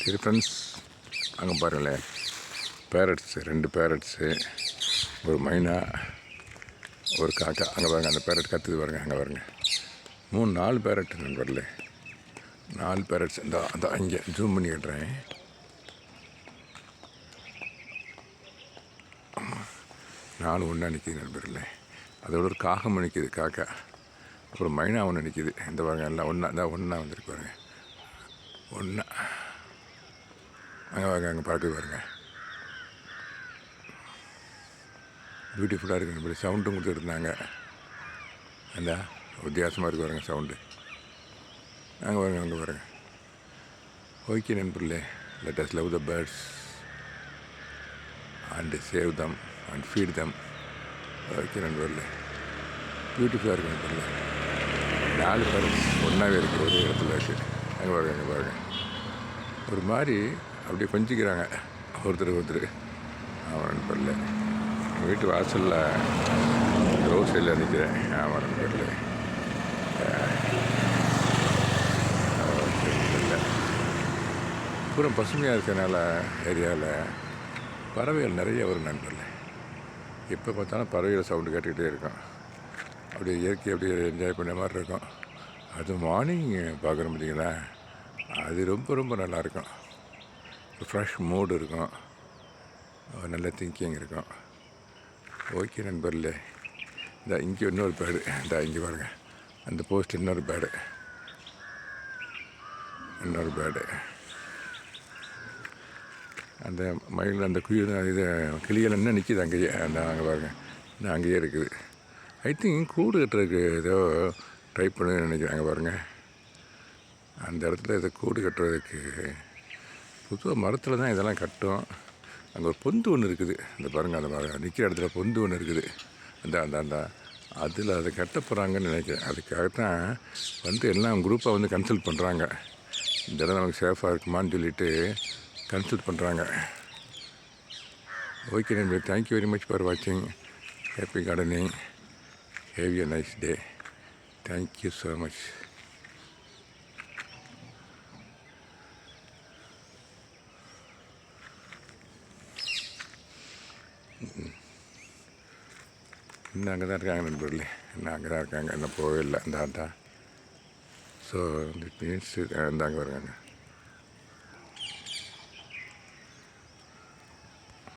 சரி ஃப்ரெண்ட்ஸ், அங்கே பாருங்களேன், பேரட்ஸு 2 பேரட்ஸு, ஒரு மைனா, ஒரு காக்கா. அங்கே பாருங்கள், அந்த பேரட் கற்றுது பாருங்கள், அங்கே பாருங்கள். 4 பேரட் நண்பர்களே, 4 பேரட்ஸ். அந்த இங்கே ஜூம் பண்ணி கட்டுறேன். 4 ஒன்றா நிற்கிது நண்பர்களே. அதோட ஒரு காகம் நிற்கிது, காக்கா. அப்புறம் மைனா ஒன்று நிற்கிது. இந்த பாருங்கள், எல்லாம் ஒன்றா வந்துருக்கு பாருங்கள், ஒன்றா. அங்கே பாருங்க, அங்கே பார்க்குது பாருங்கள், பியூட்டிஃபுல்லாக இருக்குது நண்பர்களே. சவுண்டும் கொடுத்துருந்தாங்க, அந்த வித்தியாசமாக இருக்குது பாருங்கள் சவுண்டு. அங்கே பாருங்கள், அங்கே பாருங்கள். ஓகே நண்பர்களே, let us love the birds and save them and feed them. Okay நண்பர்களே, பியூட்டிஃபுல்லாக இருக்குது நண்பர்களே. 4 பேரட்ஸ் ஒன்றாவே இருக்குது, ஒரு இடத்துல இருக்குது. அங்கே பாருங்கள், அங்கே பாருங்கள். ஒரு மாதிரி அப்படியே கொஞ்சிக்கிறாங்க ஒருத்தர். ஆமாம் நண்பர்களே, வீட்டு வாசலில் ரோட் சைடில் நிற்கிறேன். ஆமாம் நண்பர்களே, பூரா பசுமையாக இருக்கிறனால ஏரியாவில் பறவைகள் நிறைய வரும் நண்பர்களே. எப்போ பார்த்தாலும் பறவைகள் சவுண்டு கேட்டுக்கிட்டே இருக்கும். அப்படியே இயற்கை அப்படியே என்ஜாய் பண்ண மாதிரி இருக்கும். அது மார்னிங் பார்க்குறோம் பார்த்தீங்களா, அது ரொம்ப ரொம்ப நல்லாயிருக்கும். ஃப்ரெஷ் மூடு இருக்கும், நல்ல திங்கிங் இருக்கும். ஓகே நண்பர்களே, இந்த இங்கே இன்னொரு பேடு, இந்த இங்கே பாருங்கள், அந்த போஸ்ட் இன்னொரு பேடு. அந்த மயில், அந்த குயில், இது கிளிகள் என்ன நிற்கிது அங்கேயே, அங்கே பாருங்கள், இன்னும் அங்கேயே இருக்குது. ஐ திங்க் கூடு கட்டுறதுக்கு ஏதோ ட்ரை பண்ணு நினைக்கிறாங்க பாருங்கள். அந்த இடத்துல ஏதோ கூடு கட்டுறதுக்கு பொதுவாக மரத்தில் தான் இதெல்லாம் கட்டும். அங்கே ஒரு பொந்து ஒன்று இருக்குது, இந்த பாருங்கள், அந்த நிற்கிற இடத்துல பொந்து ஒன்று இருக்குது. அந்த அதில் அதை கட்ட போகிறாங்கன்னு நினைக்கிறேன். அதுக்காகத்தான் எல்லாம் குரூப்பாக கன்சல்ட் பண்ணுறாங்க. இந்த இடம் நமக்கு சேஃபாக இருக்குமான்னு சொல்லிட்டு கன்சல்ட் பண்ணுறாங்க. ஓகே நண்பர், தேங்க்யூ வெரி மச் ஃபார் வாட்சிங். Happy gardening. Have a nice day. Thank you so much. இன்னும் அங்கே தான் இருக்காங்க நண்பர்களே, இன்னும் அங்கே தான் இருக்காங்க, இன்னும் போகவே இல்லை. அந்த ஸோ இந்த மீன்ஸ் அங்கே வருவாங்க.